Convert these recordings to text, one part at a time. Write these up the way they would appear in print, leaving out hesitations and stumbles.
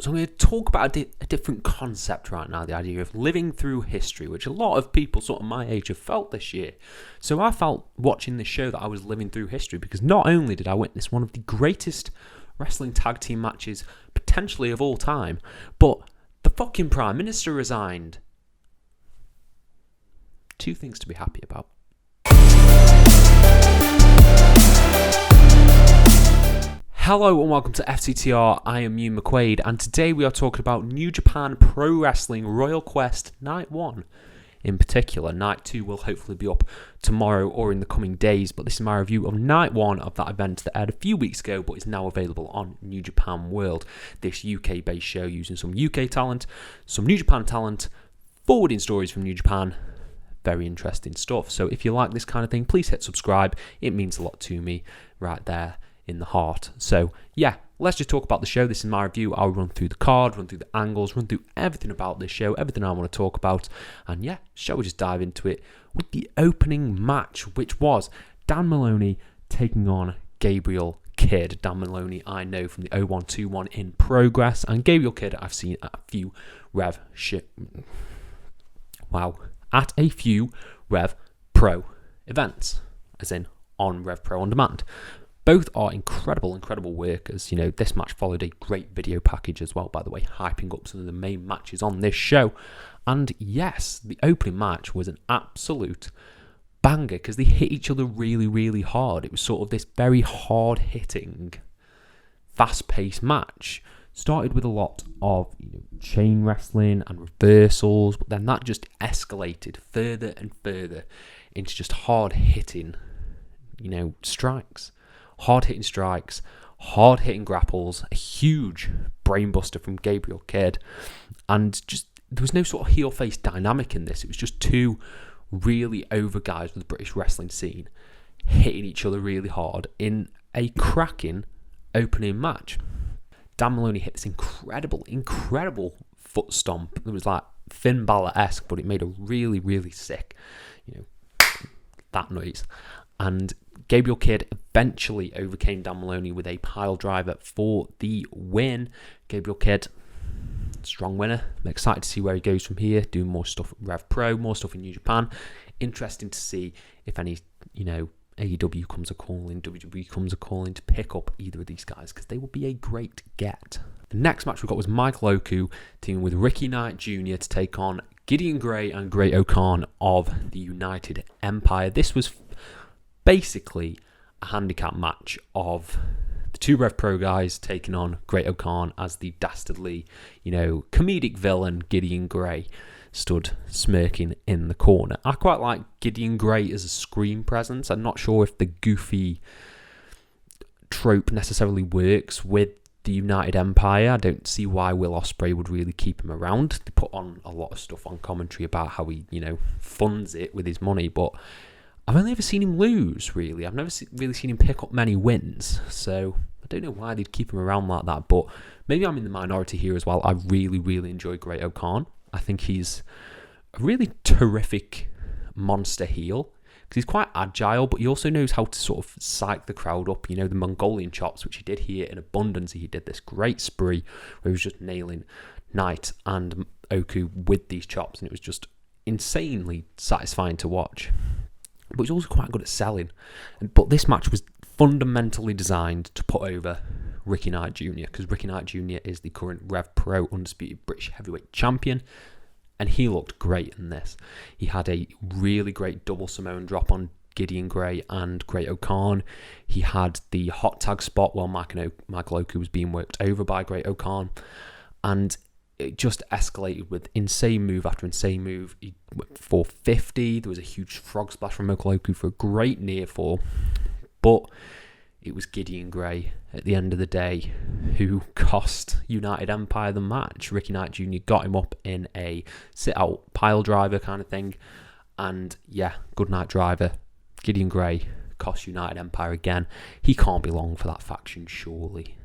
So I'm going to talk about a different concept right now, the idea of living through history, which a lot of people sort of my age have felt this year. So I felt watching this show that I was living through history, because not only did I witness one of the greatest wrestling tag team matches potentially of all time, but the fucking Prime Minister resigned. Two things to be happy about. Hello and welcome to FCTR, I am Ewan McQuaid, and today we are talking about New Japan Pro Wrestling Royal Quest Night 1 in particular. Night 2 will hopefully be up tomorrow or in the coming days, but this is my review of Night 1 of that event that aired a few weeks ago but is now available on New Japan World. This UK-based show using some UK talent, some New Japan talent, forwarding stories from New Japan. Very interesting stuff. So if you like this kind of thing, please hit subscribe. It means a lot to me right there in the heart. So yeah, let's just talk about the show. This is my review. I'll run through the card, run through the angles, run through everything about this show, everything I want to talk about. And yeah, shall we just dive into it with the opening match, which was Dan Maloney taking on Gabriel Kidd. Dan Maloney I know from the 0121 in Progress, and Gabriel Kidd I've seen at a few Rev Pro events, as in on Rev Pro On Demand. Both are incredible workers. You know, this match followed a great video package as well, by the way, hyping up some of the main matches on this show. And yes, the opening match was an absolute banger because they hit each other really hard. It was sort of this very hard-hitting, fast-paced match. Started with a lot of chain wrestling and reversals, but then that just escalated further and further into just hard-hitting, strikes. Hard-hitting strikes, hard-hitting grapples, a huge brainbuster from Gabriel Kidd, and just there was no sort of heel-face dynamic in this. It was just two really over guys with the British wrestling scene hitting each other really hard in a cracking opening match. Dan Maloney hit this incredible foot stomp. It was like Finn Balor-esque, but it made a really sick, that noise. And Gabriel Kidd eventually overcame Dan Maloney with a pile driver for the win. Gabriel Kidd, strong winner. I'm excited to see where he goes from here, doing more stuff at Rev Pro, more stuff in New Japan. Interesting to see if any, AEW comes a calling, WWE comes a calling to pick up either of these guys, because they will be a great get. The next match we got was Michael Oku teaming with Ricky Knight Jr. to take on Gideon Grey and Great-O-Khan of the United Empire. This was basically a handicap match of the two Rev Pro guys taking on Great-O-Khan as the dastardly, comedic villain Gideon Grey stood smirking in the corner. I quite like Gideon Grey as a screen presence. I'm not sure if the goofy trope necessarily works with the United Empire. I don't see why Will Ospreay would really keep him around. They put on a lot of stuff on commentary about how he, funds it with his money, but I've only ever seen him lose, really. I've never really seen him pick up many wins, so I don't know why they'd keep him around like that, but maybe I'm in the minority here as well. I really enjoy Great-O-Khan. I think he's a really terrific monster heel, because he's quite agile, but he also knows how to sort of psych the crowd up. The Mongolian chops, which he did here in abundance. He did this great spree where he was just nailing Knight and Oku with these chops, and it was just insanely satisfying to watch. But he's also quite good at selling. But this match was fundamentally designed to put over Ricky Knight Jr., because Ricky Knight Jr. is the current Rev Pro Undisputed British Heavyweight Champion, and he looked great in this. He had a really great double Samoan drop on Gideon Grey and Great-O-Khan. He had the hot tag spot while Michael Oku was being worked over by Great-O-Khan, and it just escalated with insane move after insane move. He went 450. There was a huge frog splash from Michael Oku for a great near fall, but it was Gideon Grey at the end of the day who cost United Empire the match. Ricky Knight Jr. got him up in a sit-out pile driver kind of thing. And yeah, good night driver. Gideon Grey cost United Empire again. He can't be long for that faction, surely.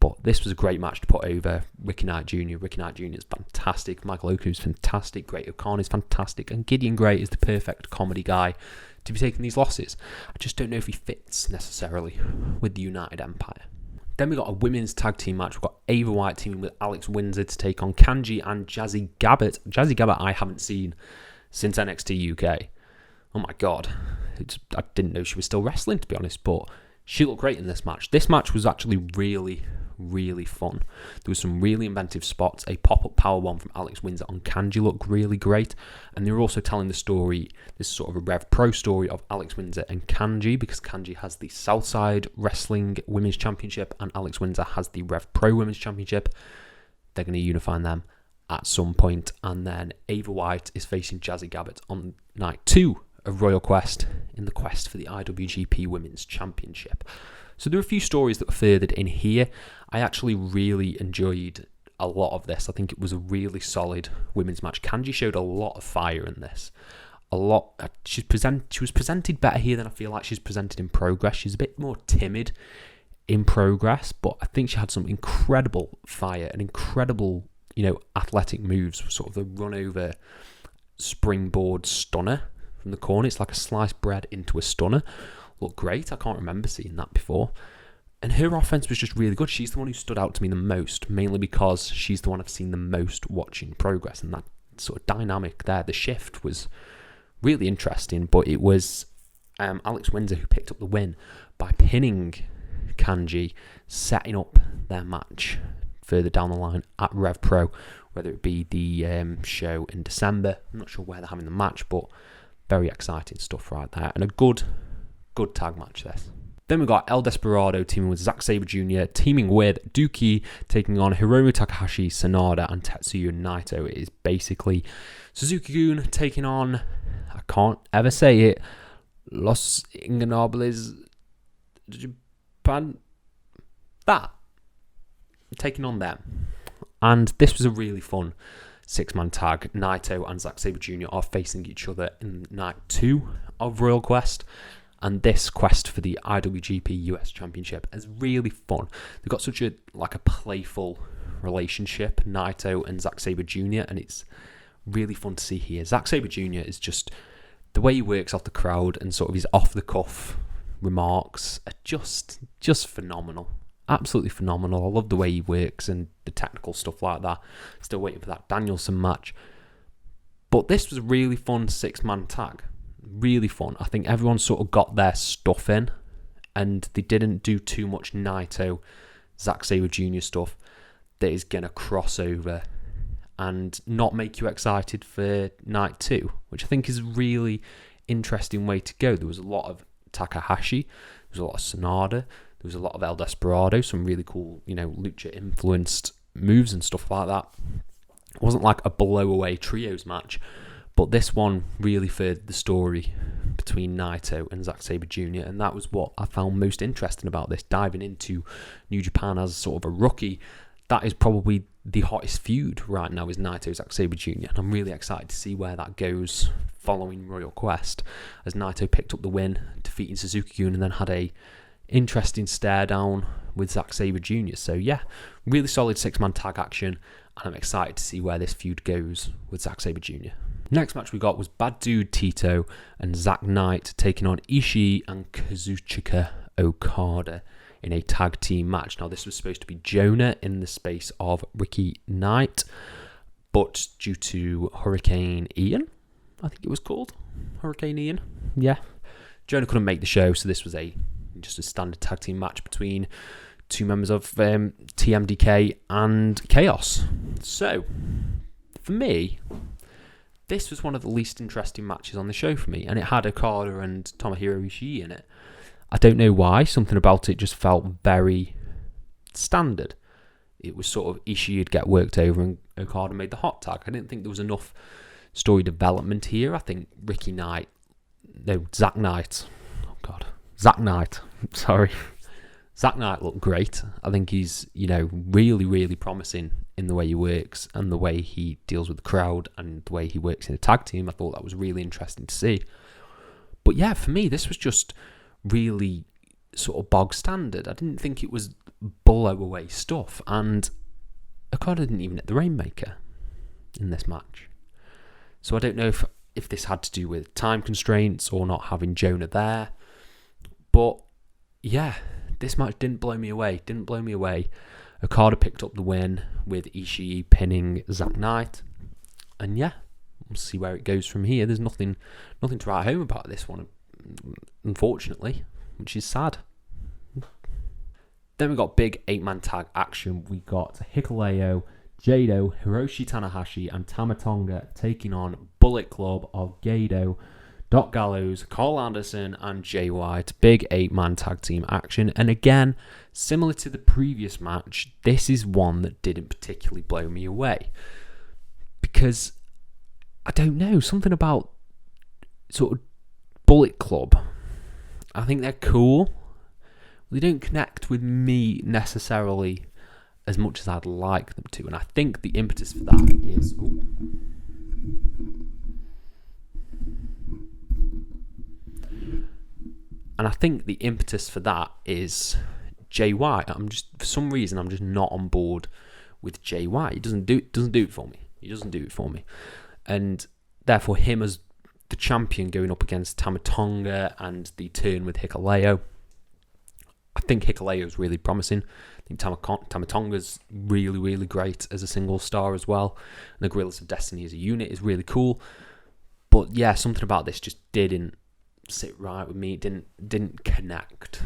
But this was a great match to put over Ricky Knight Jr. Ricky Knight Jr. is fantastic. Michael Oku is fantastic. Great-O-Khan is fantastic. And Gideon Grey is the perfect comedy guy to be taking these losses. I just don't know if he fits necessarily with the United Empire. Then we got a women's tag team match. We've got Ava White teaming with Alex Windsor to take on Kanji and Jazzy Gabbert. Jazzy Gabbert I haven't seen since NXT UK. Oh my God. I didn't know she was still wrestling, to be honest, but she looked great in this match. This match was actually really, really fun. There was some really inventive spots. A pop-up powerbomb from Alex Windsor on Kanji looked really great. And they were also telling the story, this is sort of a Rev Pro story of Alex Windsor and Kanji, because Kanji has the Southside Wrestling Women's Championship and Alex Windsor has the Rev Pro Women's Championship. They're going to unify them at some point. And then Ava White is facing Jazzy Gabbert on night 2 of Royal Quest in the quest for the IWGP Women's Championship. So there are a few stories that were furthered in here. I actually really enjoyed a lot of this. I think it was a really solid women's match. Kanji showed a lot of fire in this. She was presented better here than I feel like she's presented in Progress. She's a bit more timid in Progress, but I think she had some incredible fire and incredible, athletic moves. Sort of the run over springboard stunner from the corner. It's like a sliced bread into a stunner. Looked great. I can't remember seeing that before. And her offense was just really good. She's the one who stood out to me the most, mainly because she's the one I've seen the most watching Progress. And that sort of dynamic there, the shift was really interesting. But it was Alex Windsor who picked up the win by pinning Kanji, setting up their match further down the line at Rev Pro, whether it be the show in December. I'm not sure where they're having the match, but very exciting stuff right there. And a good tag match this. Then we got El Desperado teaming with Zack Sabre Jr., teaming with Dookie, taking on Hiromu Takahashi, Sanada, and Tetsuya Naito. It is basically Suzuki-gun taking on, I can't ever say it, Los Ingobernables Japan. Taking on them. And this was a really fun 6-man tag. Naito and Zack Sabre Jr. are facing each other in night 2 of Royal Quest. And this quest for the IWGP US Championship is really fun. They've got such a playful relationship, Naito and Zack Sabre Jr., and it's really fun to see here. Zack Sabre Jr. is just, the way he works off the crowd and sort of his off-the-cuff remarks are just phenomenal. Absolutely phenomenal. I love the way he works and the technical stuff like that. Still waiting for that Danielson match. But this was a really fun 6-man tag. Really fun. I think everyone sort of got their stuff in and they didn't do too much Naito, Zack Sabre Jr. stuff that is going to cross over and not make you excited for night 2, which I think is a really interesting way to go. There was a lot of Takahashi, there was a lot of Sanada, there was a lot of El Desperado, some really cool, lucha influenced moves and stuff like that. It wasn't like a blow away trios match. But this one really furthered the story between Naito and Zack Sabre Jr. And that was what I found most interesting about this, diving into New Japan as sort of a rookie. That is probably the hottest feud right now, is Naito Zack Sabre Jr. And I'm really excited to see where that goes following Royal Quest, as Naito picked up the win, defeating Suzuki-gun, and then had a interesting stare down with Zack Sabre Jr. So yeah, really solid 6-man tag action, and I'm excited to see where this feud goes with Zack Sabre Jr. Next match we got was Bad Dude Tito and Zack Knight taking on Ishii and Kazuchika Okada in a tag team match. Now this was supposed to be Jonah in the space of Ricky Knight, but due to Hurricane Ian, I think it was called Hurricane Ian. Yeah, Jonah couldn't make the show, so this was just a standard tag team match between two members of TMDK and Chaos. So for me, this was one of the least interesting matches on the show for me, and it had Okada and Tomohiro Ishii in it. I don't know why, something about it just felt very standard. It was sort of Ishii would get worked over and Okada made the hot tag. I didn't think there was enough story development here. I think Zack Knight, Zack Knight looked great. I think he's, really, really promising in the way he works and the way he deals with the crowd and the way he works in a tag team. I thought that was really interesting to see. But yeah, for me, this was just really sort of bog standard. I didn't think it was blow away stuff. And Okada didn't even hit the Rainmaker in this match. So I don't know if this had to do with time constraints or not having Jonah there. But yeah, this match didn't blow me away. Okada picked up the win with Ishii pinning Zack Knight. And yeah, we'll see where it goes from here. There's nothing to write home about this one, unfortunately, which is sad. Then we got big 8-man tag action. We got Hikuleo, Jado, Hiroshi Tanahashi, and Tama Tonga taking on Bullet Club of Gedo, Doc Gallows, Carl Anderson, and Jay White. Big 8-man tag team action. And again, similar to the previous match, this is one that didn't particularly blow me away. Because, I don't know, something about sort of Bullet Club. I think they're cool. They don't connect with me necessarily as much as I'd like them to. And I think the impetus for that is... Ooh. And I think the impetus for that is Jay White. For some reason, I'm just not on board with Jay White. He doesn't do it for me. And therefore, him as the champion going up against Tama Tonga and the turn with Hikuleo. I think Hikuleo is really promising. I think Tama Tonga's really, really great as a single star as well. And the Gorillas of Destiny as a unit is really cool. But yeah, something about this just didn't sit right with me. It didn't connect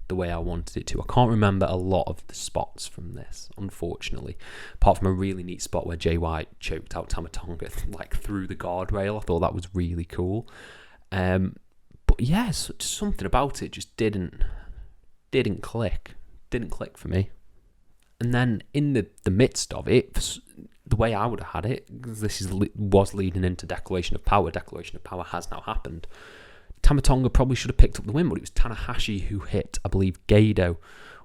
the way I wanted it to. I can't remember a lot of the spots from this, unfortunately, apart from a really neat spot where Jay White choked out Tama Tonga like through the guardrail. I thought that was really cool. But yeah, something about it just didn't click for me. And then in the midst of it, the way I would have had it, because this was leading into Declaration of Power has now happened. Tama Tonga probably should have picked up the win, but it was Tanahashi who hit, I believe, Gedo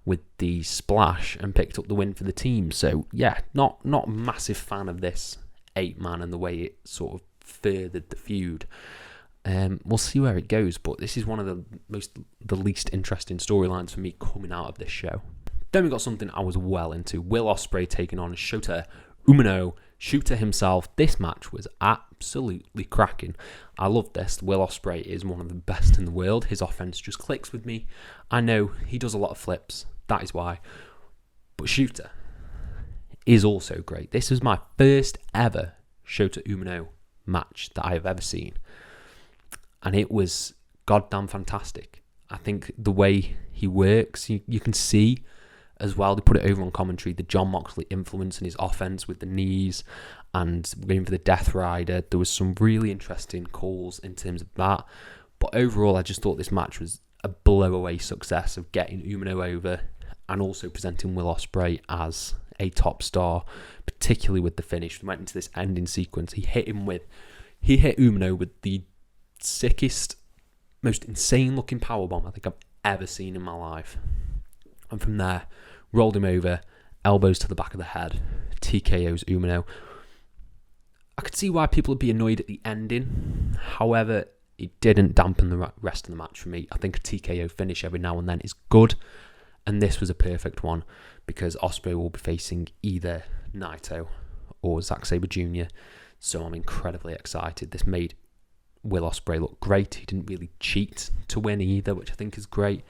with the splash and picked up the win for the team. So yeah, not a massive fan of this 8-man and the way it sort of furthered the feud. We'll see where it goes, but this is one of the least interesting storylines for me coming out of this show. Then we got something I was well into. Will Ospreay taking on Shota Umino. Shooter himself. This match was absolutely cracking. I love this. Will Ospreay is one of the best in the world. His offense just clicks with me. I know he does a lot of flips. That is why. But Shooter is also great. This was my first ever Shota Umino match that I have ever seen. And it was goddamn fantastic. I think the way he works, you can see as well, they put it over on commentary, the Jon Moxley influence in his offense with the knees and going for the Death Rider. There was some really interesting calls in terms of that. But overall, I just thought this match was a blow-away success of getting Umino over and also presenting Will Ospreay as a top star, particularly with the finish. We went into this ending sequence. He hit Umino with the sickest, most insane-looking powerbomb I think I've ever seen in my life. And from there, rolled him over, elbows to the back of the head, TKO's Umino. I could see why people would be annoyed at the ending. However, it didn't dampen the rest of the match for me. I think a TKO finish every now and then is good. And this was a perfect one because Ospreay will be facing either Naito or Zack Sabre Jr. So I'm incredibly excited. This made Will Ospreay look great. He didn't really cheat to win either, which I think is great.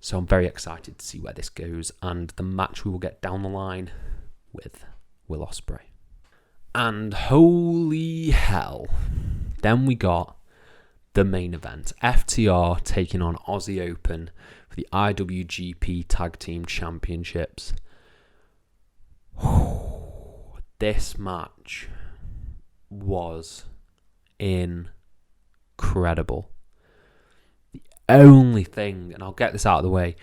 So I'm very excited to see where this goes and the match we will get down the line with Will Ospreay. And holy hell, then we got the main event. FTR taking on Aussie Open for the IWGP Tag Team Championships. This match was incredible. The only thing, and I'll get this out of the way,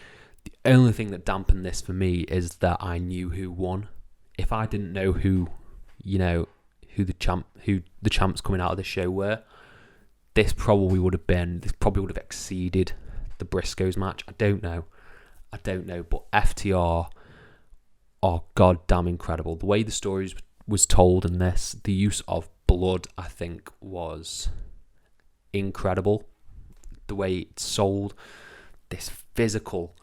the only thing that dampened this for me is that I knew who won. If I didn't know who the champs coming out of the show were, this probably would have exceeded the Briscoes match. I don't know, but FTR are goddamn incredible. The way the story was told in this, the use of blood, I think, was incredible. The way it's sold, this physical,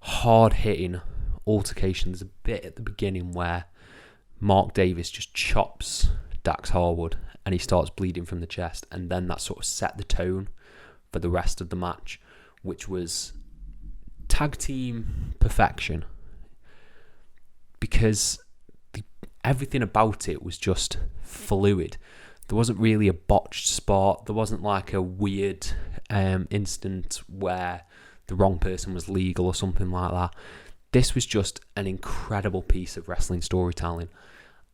hard-hitting altercation. There's a bit at the beginning where Mark Davis just chops Dax Harwood and he starts bleeding from the chest, and then that sort of set the tone for the rest of the match, which was tag team perfection, because everything about it was just fluid. There wasn't really a botched spot. There wasn't like a weird instant where the wrong person was legal or something like that. This was just an incredible piece of wrestling storytelling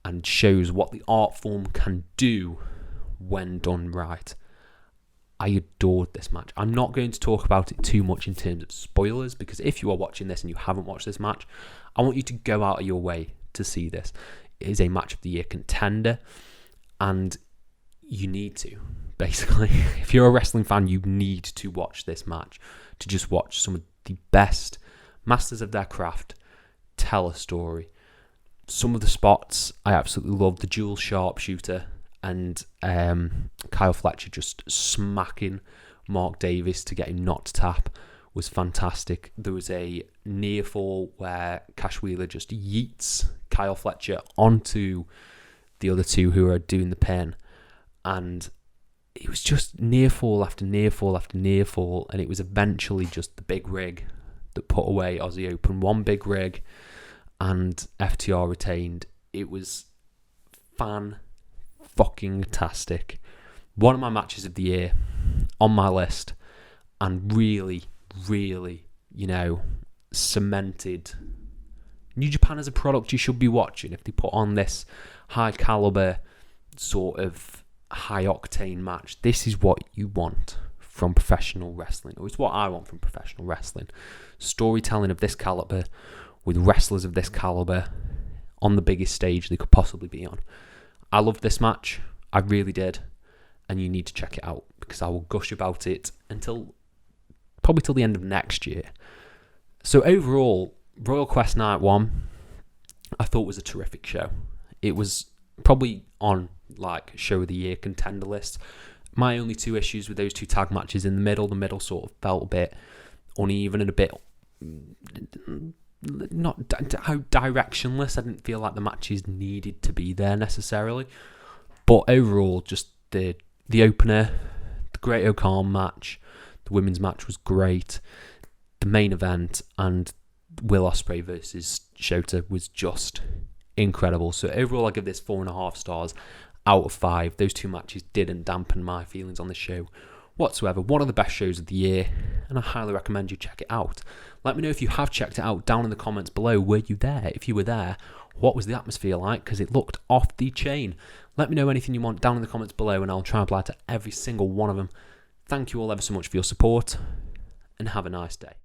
and shows what the art form can do when done right. I adored this match. I'm not going to talk about it too much in terms of spoilers, because if you are watching this and you haven't watched this match, I want you to go out of your way to see this. It is a match of the year contender, and you need to, basically. If you're a wrestling fan, you need to watch this match, to just watch some of the best masters of their craft tell a story. Some of the spots I absolutely love. The dual sharpshooter and Kyle Fletcher just smacking Mark Davis to get him not to tap was fantastic. There was a near fall where Cash Wheeler just yeets Kyle Fletcher onto the other two who are doing the pin, and it was just near fall after near fall after near fall, and it was eventually just the big rig that put away Aussie Open. One big rig, and FTR retained. It was fan-fucking-tastic. One of my matches of the year on my list, and really, really, cemented New Japan as a product you should be watching. If they put on this high caliber, sort of high octane match, this is what you want from professional wrestling, or it's what I want from professional wrestling. Storytelling of this caliber with wrestlers of this caliber on the biggest stage they could possibly be on. I loved this match. I really did. And you need to check it out, because I will gush about it probably till the end of next year. So overall, Royal Quest Night 1, I thought was a terrific show. It was probably on show of the year contender list. My only two issues with those two tag matches in the middle sort of felt a bit uneven and a bit not directionless. I didn't feel like the matches needed to be there necessarily. But overall, just the opener, the Great O'Khan match, the women's match was great. The main event and Will Ospreay versus Shota was just incredible. So overall, I give this 4.5 stars out of 5. Those two matches didn't dampen my feelings on the show whatsoever. One of the best shows of the year, and I highly recommend you check it out. Let me know if you have checked it out down in the comments below. Were you there? If you were there, what was the atmosphere like? Because it looked off the chain. Let me know anything you want down in the comments below, and I'll try and reply to every single one of them. Thank you all ever so much for your support, and have a nice day.